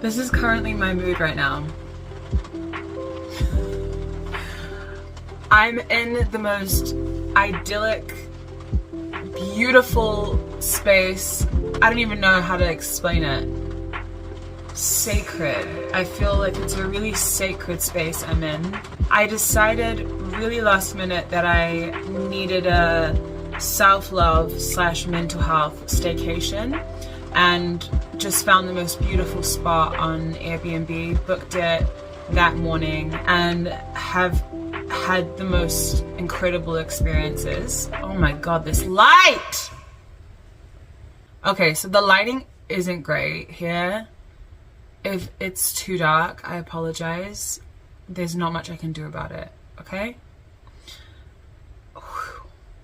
This is currently my mood right now. I'm in the most idyllic, beautiful space. I don't even know how to explain it. Sacred. I feel like it's a really sacred space I'm in. I decided really last minute that I needed a self-love / mental health staycation, and just found the most beautiful spot on Airbnb, booked it that morning, and have had the most incredible experiences. Oh my god, this light! Okay, so the lighting isn't great here. If it's too dark, I apologize. There's not much I can do about it, okay?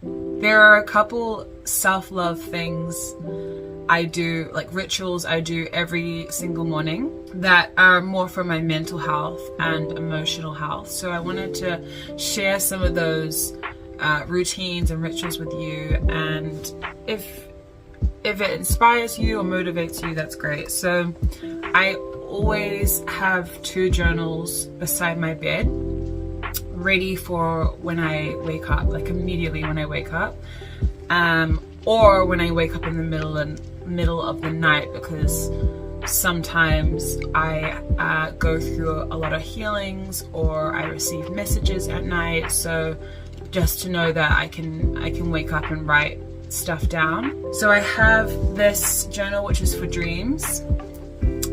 There are a couple self-love things I do, like rituals I do every single morning that are more for my mental health and emotional health. So I wanted to share some of those routines and rituals with you, and if it inspires you or motivates you, that's great. So I always have 2 journals beside my bed, ready for when I wake up, like immediately when I wake up, or when I wake up in the middle of the night, because sometimes I go through a lot of healings or I receive messages at night. So just to know that I can wake up and write stuff down. So I have this journal which is for dreams.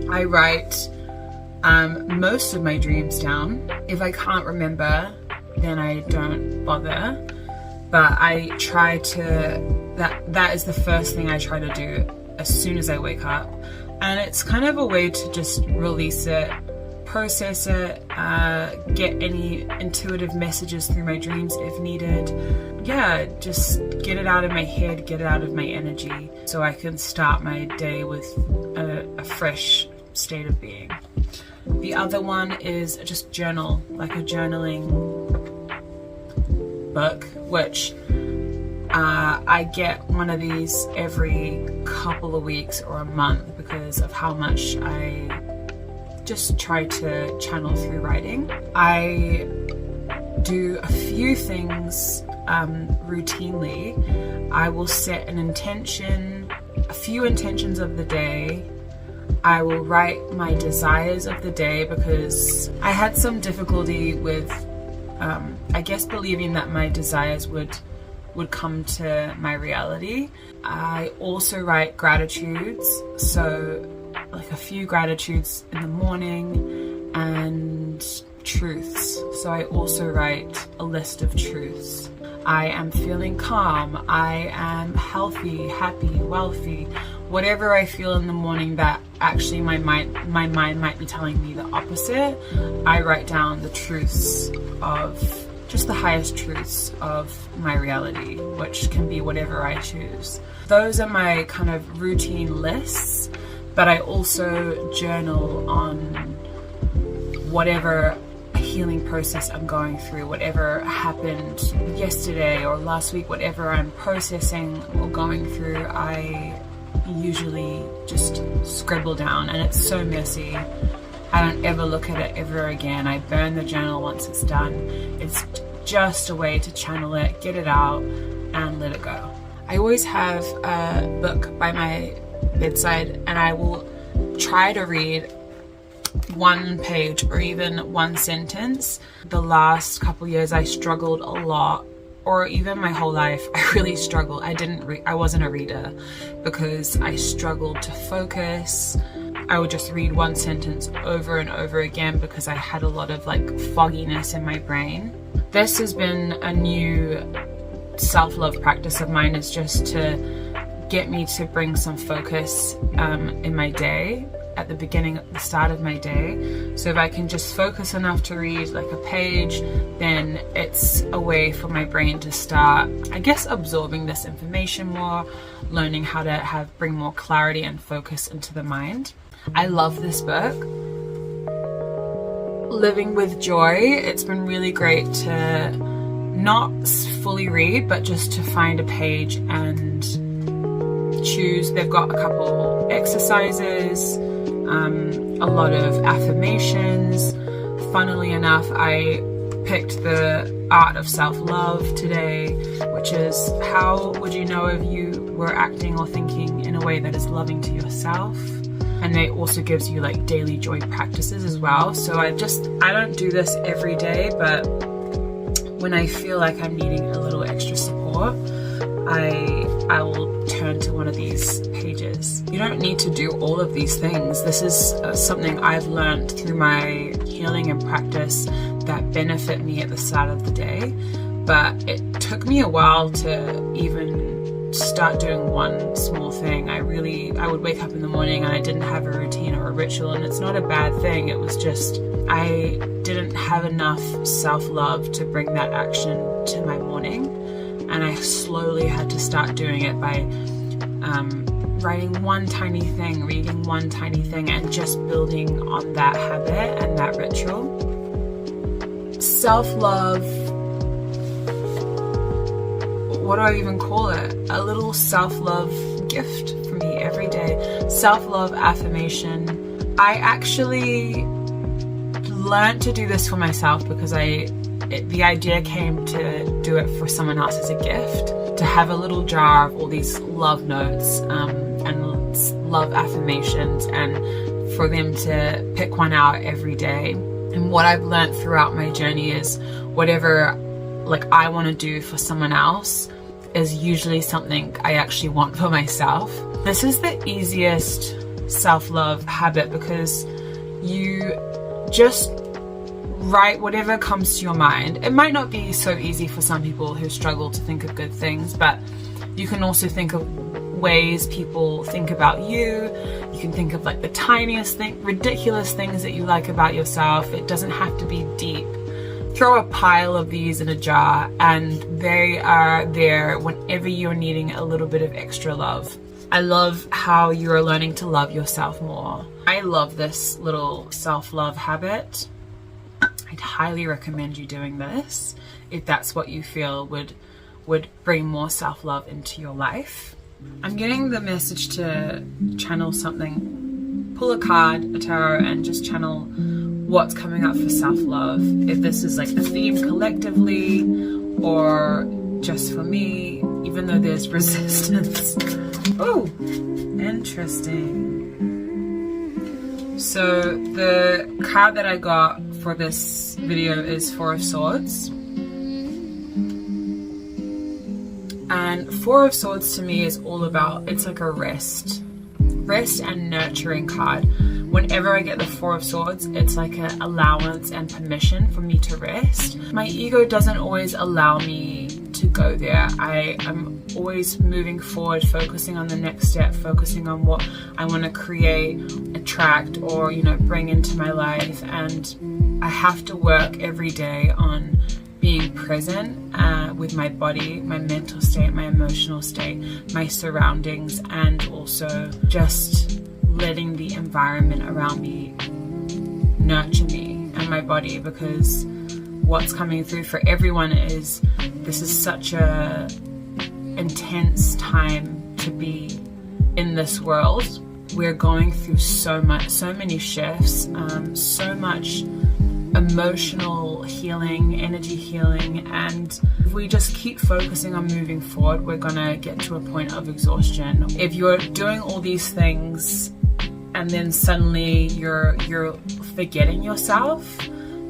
I write most of my dreams down. If I can't remember, then I don't bother, but I try to, that is the first thing I try to do as soon as I wake up. And it's kind of a way to just release it, process it, get any intuitive messages through my dreams if needed. Yeah, just get it out of my head, get it out of my energy, so I can start my day with a fresh state of being. The other one is just journal, like a journaling book, which I get one of these every couple of weeks or a month because of how much I just try to channel through writing. I do a few things routinely. I will set an intention, a few intentions of the day. I will write my desires of the day, because I had some difficulty with I guess believing that my desires would come to my reality. I also write gratitudes, so like a few gratitudes in the morning, and truths. So I also write a list of truths. I am feeling calm, I am healthy, happy, wealthy, whatever I feel in the morning that actually my mind might be telling me the opposite. I write down the truths of, just the highest truths of my reality, which can be whatever I choose. Those are my kind of routine lists, but I also journal on whatever healing process I'm going through, whatever happened yesterday or last week, whatever I'm processing or going through, I usually just scribble down, and it's so messy. I don't ever look at it ever again. I burn the journal once it's done. It's just a way to channel it, get it out, and let it go. I always have a book by my bedside, and I will try to read one page or even one sentence. The last couple years I struggled a lot, or even my whole life I really struggled. I wasn't a reader because I struggled to focus. I would just read one sentence over and over again because I had a lot of like fogginess in my brain. This has been a new self-love practice of mine, is just to get me to bring some focus in my day, at the start of my day. So if I can just focus enough to read like a page, then it's a way for my brain to start, I guess, absorbing this information more, learning how to bring more clarity and focus into the mind. I love this book. Living with Joy, it's been really great to not fully read, but just to find a page and choose. They've got a couple exercises, a lot of affirmations. Funnily enough, I picked the art of self-love today, which is how would you know if you were acting or thinking in a way that is loving to yourself. And it also gives you like daily joy practices as well. So I don't do this every day, but when I feel like I'm needing a little extra support, I will turn to one of these pages. You don't need to do all of these things. This is something I've learned through my healing and practice that benefit me at the start of the day. But it took me a while to even start doing one small thing. I would wake up in the morning and I didn't have a routine or a ritual, and it's not a bad thing. It was just I didn't have enough self-love to bring that action to my morning. And I slowly had to start doing it by writing one tiny thing, reading one tiny thing, and just building on that habit and that ritual. Self-love, what do I even call it? A little self-love gift for me every day. Self-love affirmation. I actually learned to do this for myself because the idea came to do it for someone else as a gift, to have a little jar of all these love notes and love affirmations, and for them to pick one out every day. And what I've learned throughout my journey is whatever like I want to do for someone else is usually something I actually want for myself. This is the easiest self-love habit because you just write whatever comes to your mind. It might not be so easy for some people who struggle to think of good things, but you can also think of ways people think about you. You can think of like the tiniest thing, ridiculous things that you like about yourself. It doesn't have to be deep. Throw a pile of these in a jar and they are there whenever you're needing a little bit of extra love. I love how you're learning to love yourself more. I love this little self-love habit. I'd highly recommend you doing this if that's what you feel would bring more self-love into your life. I'm getting the message to channel something. Pull a card, a tarot, and just channel what's coming up for self-love. If this is like a theme collectively or just for me, even though there's resistance. Oh, interesting. So the card that I got for this video is Four of Swords. And Four of Swords to me is all about, it's like a rest and nurturing card. Whenever I get the Four of Swords, it's like an allowance and permission for me to rest. My ego doesn't always allow me to go there. I am always moving forward, focusing on the next step, focusing on what I want to create, attract, or bring into my life. And I have to work every day on being present with my body, my mental state, my emotional state, my surroundings, and also just letting the environment around me nurture me and my body, because what's coming through for everyone is this is such a intense time to be in this world. We're going through so many shifts, so much emotional healing, energy healing, and if we just keep focusing on moving forward, we're gonna get to a point of exhaustion. If you're doing all these things and then suddenly you're forgetting yourself,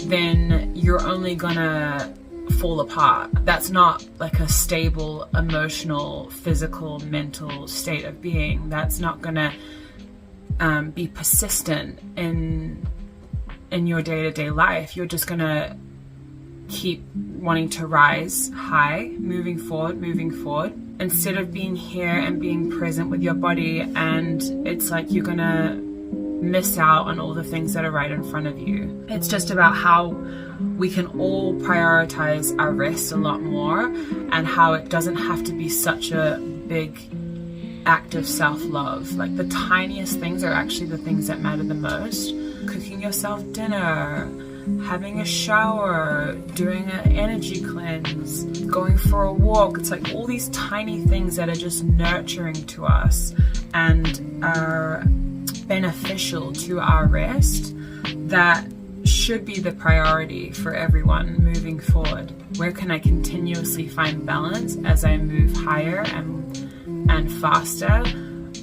then you're only gonna fall apart. That's not like a stable emotional, physical, mental state of being. That's not gonna be persistent in your day-to-day life. You're just gonna keep wanting to rise high, moving forward, instead of being here and being present with your body. And it's like you're gonna miss out on all the things that are right in front of you. It's just about how we can all prioritize our rest a lot more, and how it doesn't have to be such a big act of self-love. Like the tiniest things are actually the things that matter the most. Cooking yourself dinner, having a shower, doing an energy cleanse, going for a walk. It's like all these tiny things that are just nurturing to us and are beneficial to our rest, that should be the priority for everyone moving forward. Where can I continuously find balance as I move higher and faster?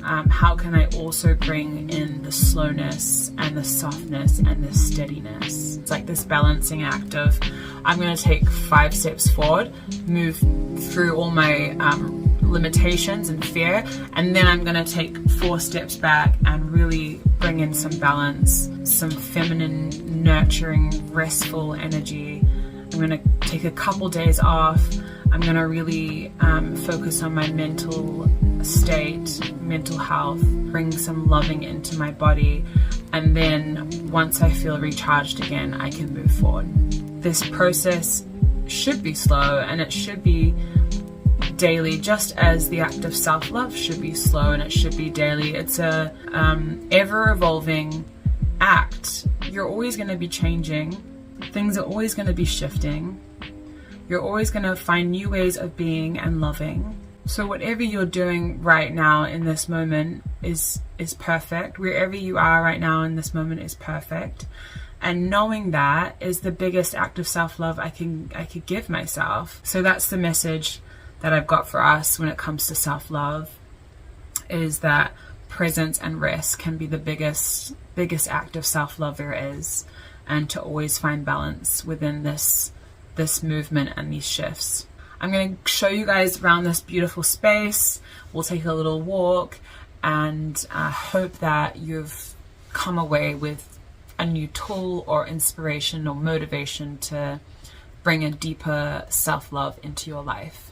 How can I also bring in the slowness and the softness and the steadiness? It's like this balancing act of, I'm going to take 5 steps forward, move through all my limitations and fear, and then I'm going to take 4 steps back and really bring in some balance, some feminine, nurturing, restful energy. I'm going to take a couple days off. I'm going to really focus on my mental state, mental health, bring some loving into my body, and then once I feel recharged again, I can move forward. This process should be slow, and it should be daily, just as the act of self-love should be slow and it should be daily. It's a ever-evolving act. You're always going to be changing. Things are always going to be shifting. You're always going to find new ways of being and loving. So whatever you're doing right now in this moment is perfect. Wherever you are right now in this moment is perfect. And knowing that is the biggest act of self-love I could give myself. So that's the message that I've got for us when it comes to self-love, is that presence and rest can be the biggest act of self-love there is, and to always find balance within this movement and these shifts. I'm going to show you guys around this beautiful space. We'll take a little walk, and I hope that you've come away with a new tool or inspiration or motivation to bring a deeper self-love into your life.